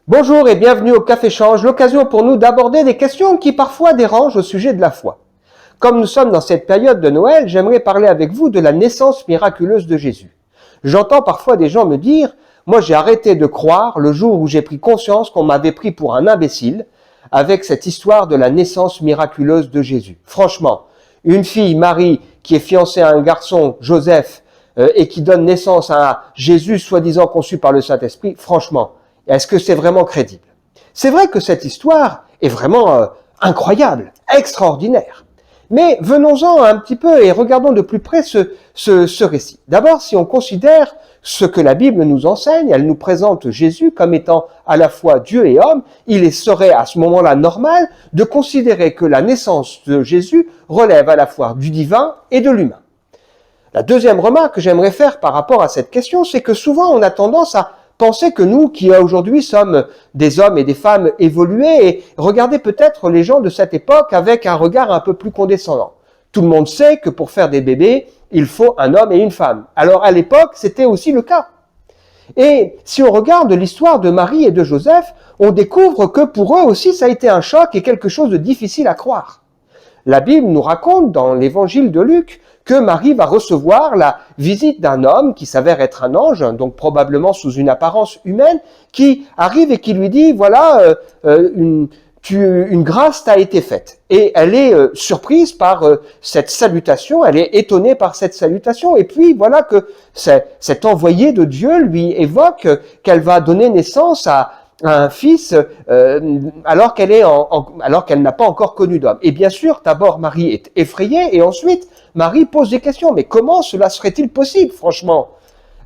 Bonjour et bienvenue au Café Change, l'occasion pour nous d'aborder des questions qui parfois dérangent au sujet de la foi. Comme nous sommes dans cette période de Noël, j'aimerais parler avec vous de la naissance miraculeuse de Jésus. J'entends parfois des gens me dire « Moi j'ai arrêté de croire le jour où j'ai pris conscience qu'on m'avait pris pour un imbécile avec cette histoire de la naissance miraculeuse de Jésus. » Franchement, une fille, Marie, qui est fiancée à un garçon, Joseph, et qui donne naissance à Jésus soi-disant conçu par le Saint-Esprit, franchement, est-ce que c'est vraiment crédible? C'est vrai que cette histoire est vraiment incroyable, extraordinaire. Mais venons-en un petit peu et regardons de plus près ce récit. D'abord, si on considère ce que la Bible nous enseigne, elle nous présente Jésus comme étant à la fois Dieu et homme, il serait à ce moment-là normal de considérer que la naissance de Jésus relève à la fois du divin et de l'humain. La deuxième remarque que j'aimerais faire par rapport à cette question, c'est que souvent on a tendance à penser que nous, qui aujourd'hui sommes des hommes et des femmes évolués, et regardez peut-être les gens de cette époque avec un regard un peu plus condescendant. Tout le monde sait que pour faire des bébés, il faut un homme et une femme. Alors à l'époque, c'était aussi le cas. Et si on regarde l'histoire de Marie et de Joseph, on découvre que pour eux aussi, ça a été un choc et quelque chose de difficile à croire. La Bible nous raconte dans l'évangile de Luc que Marie va recevoir la visite d'un homme qui s'avère être un ange, donc probablement sous une apparence humaine, qui arrive et qui lui dit, voilà, une grâce t'a été faite. Et elle est surprise par cette salutation, elle est étonnée par cette salutation, et puis voilà que cet envoyé de Dieu lui évoque qu'elle va donner naissance à un fils alors qu'elle n'a pas encore connu d'homme. Et bien sûr, d'abord Marie est effrayée et ensuite Marie pose des questions. Mais comment cela serait-il possible, franchement?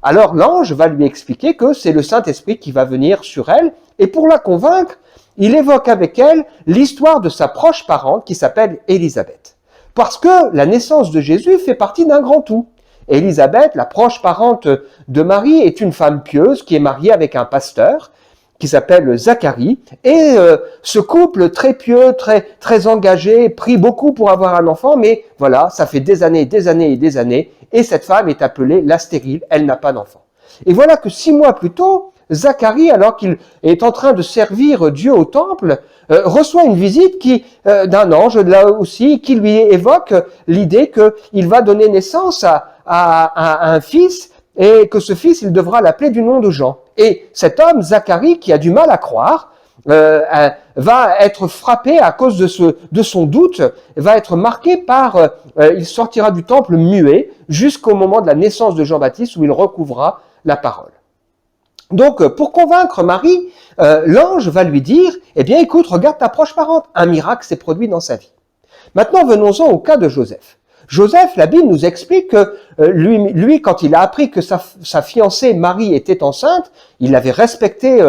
Alors l'ange va lui expliquer que c'est le Saint-Esprit qui va venir sur elle et pour la convaincre, il évoque avec elle l'histoire de sa proche parente qui s'appelle Élisabeth. Parce que la naissance de Jésus fait partie d'un grand tout. Élisabeth, la proche parente de Marie, est une femme pieuse qui est mariée avec un pasteur qui s'appelle Zacharie, et ce couple très pieux, très engagé, prie beaucoup pour avoir un enfant, mais voilà, ça fait des années, et cette femme est appelée la stérile, elle n'a pas d'enfant. Et voilà que 6 mois plus tôt, Zacharie, alors qu'il est en train de servir Dieu au temple, reçoit une visite d'un ange, là aussi, qui lui évoque l'idée qu'il va donner naissance à un fils, et que ce fils, il devra l'appeler du nom de Jean. Et cet homme, Zacharie, qui a du mal à croire, va être frappé à cause de son doute, va être marqué par, il sortira du temple muet jusqu'au moment de la naissance de Jean-Baptiste où il recouvrera la parole. Donc, pour convaincre Marie, l'ange va lui dire, eh bien écoute, regarde ta proche parente, un miracle s'est produit dans sa vie. Maintenant, venons-en au cas de Joseph. Joseph, la Bible nous explique que lui, quand il a appris que sa fiancée Marie était enceinte, il avait respecté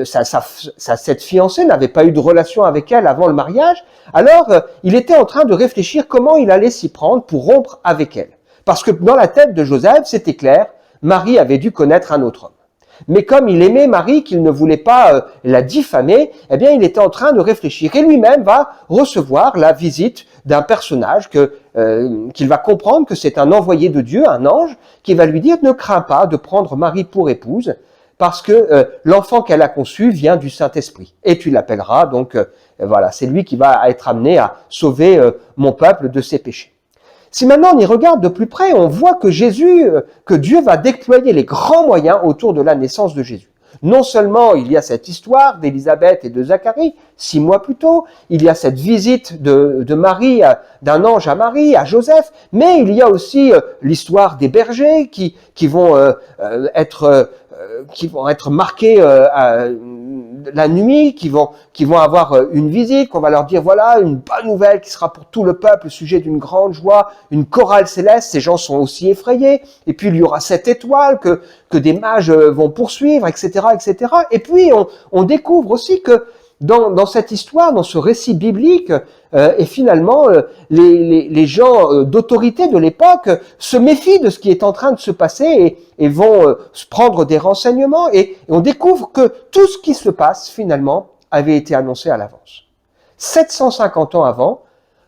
cette fiancée, n'avait pas eu de relation avec elle avant le mariage. Alors, il était en train de réfléchir comment il allait s'y prendre pour rompre avec elle. Parce que dans la tête de Joseph, c'était clair, Marie avait dû connaître un autre homme. Mais comme il aimait Marie, qu'il ne voulait pas la diffamer, eh bien, il était en train de réfléchir. Et lui-même va recevoir la visite d'un personnage qu'il va comprendre que c'est un envoyé de Dieu, un ange, qui va lui dire « Ne crains pas de prendre Marie pour épouse, parce que l'enfant qu'elle a conçu vient du Saint-Esprit. Et tu l'appelleras, donc voilà, c'est lui qui va être amené à sauver mon peuple de ses péchés. » Si maintenant on y regarde de plus près, on voit que Dieu va déployer les grands moyens autour de la naissance de Jésus. Non seulement il y a cette histoire d'Élisabeth et de Zacharie, 6 mois plus tôt, il y a cette visite de Marie, d'un ange à Marie, à Joseph, mais il y a aussi l'histoire des bergers qui vont être marqués la nuit, qui vont avoir une visite, qu'on va leur dire voilà une bonne nouvelle qui sera pour tout le peuple, sujet d'une grande joie, une chorale céleste, ces gens sont aussi effrayés, et puis il y aura cette étoile que des mages vont poursuivre, etc., etc. Et puis on découvre aussi que dans cette histoire, dans ce récit biblique, et finalement, les gens d'autorité de l'époque se méfient de ce qui est en train de se passer et vont prendre des renseignements. Et on découvre que tout ce qui se passe, finalement, avait été annoncé à l'avance. 750 ans avant,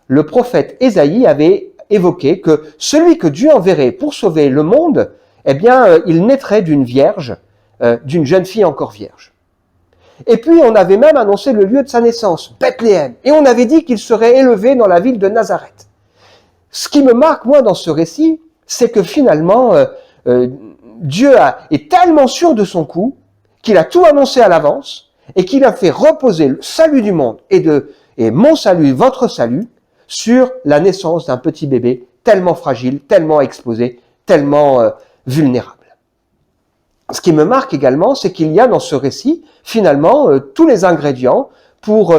le prophète Ésaïe avait évoqué que celui que Dieu enverrait pour sauver le monde, eh bien, il naîtrait d'une vierge, d'une jeune fille encore vierge. Et puis on avait même annoncé le lieu de sa naissance, Bethléem. Et on avait dit qu'il serait élevé dans la ville de Nazareth. Ce qui me marque, moi, dans ce récit, c'est que finalement, Dieu est tellement sûr de son coup qu'il a tout annoncé à l'avance et qu'il a fait reposer le salut du monde et mon salut, votre salut, sur la naissance d'un petit bébé tellement fragile, tellement exposé, tellement vulnérable. Ce qui me marque également, c'est qu'il y a dans ce récit, finalement, tous les ingrédients pour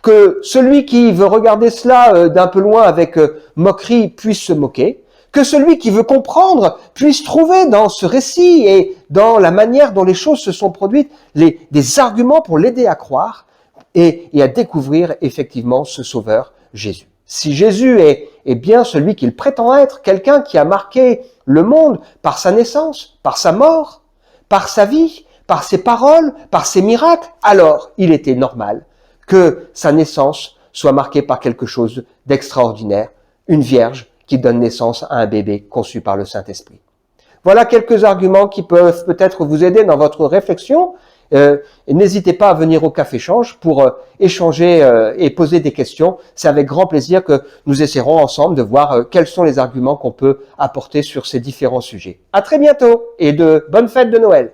que celui qui veut regarder cela d'un peu loin avec moquerie puisse se moquer, que celui qui veut comprendre puisse trouver dans ce récit et dans la manière dont les choses se sont produites des arguments pour l'aider à croire et à découvrir effectivement ce Sauveur Jésus. Si Jésus est bien celui qu'il prétend être, quelqu'un qui a marqué le monde par sa naissance, par sa mort, par sa vie, par ses paroles, par ses miracles, alors il était normal que sa naissance soit marquée par quelque chose d'extraordinaire, une vierge qui donne naissance à un bébé conçu par le Saint-Esprit. Voilà quelques arguments qui peuvent peut-être vous aider dans votre réflexion. N'hésitez pas à venir au Café Change pour échanger et poser des questions. C'est avec grand plaisir que nous essaierons ensemble de voir quels sont les arguments qu'on peut apporter sur ces différents sujets. À très bientôt et de bonnes fêtes de Noël.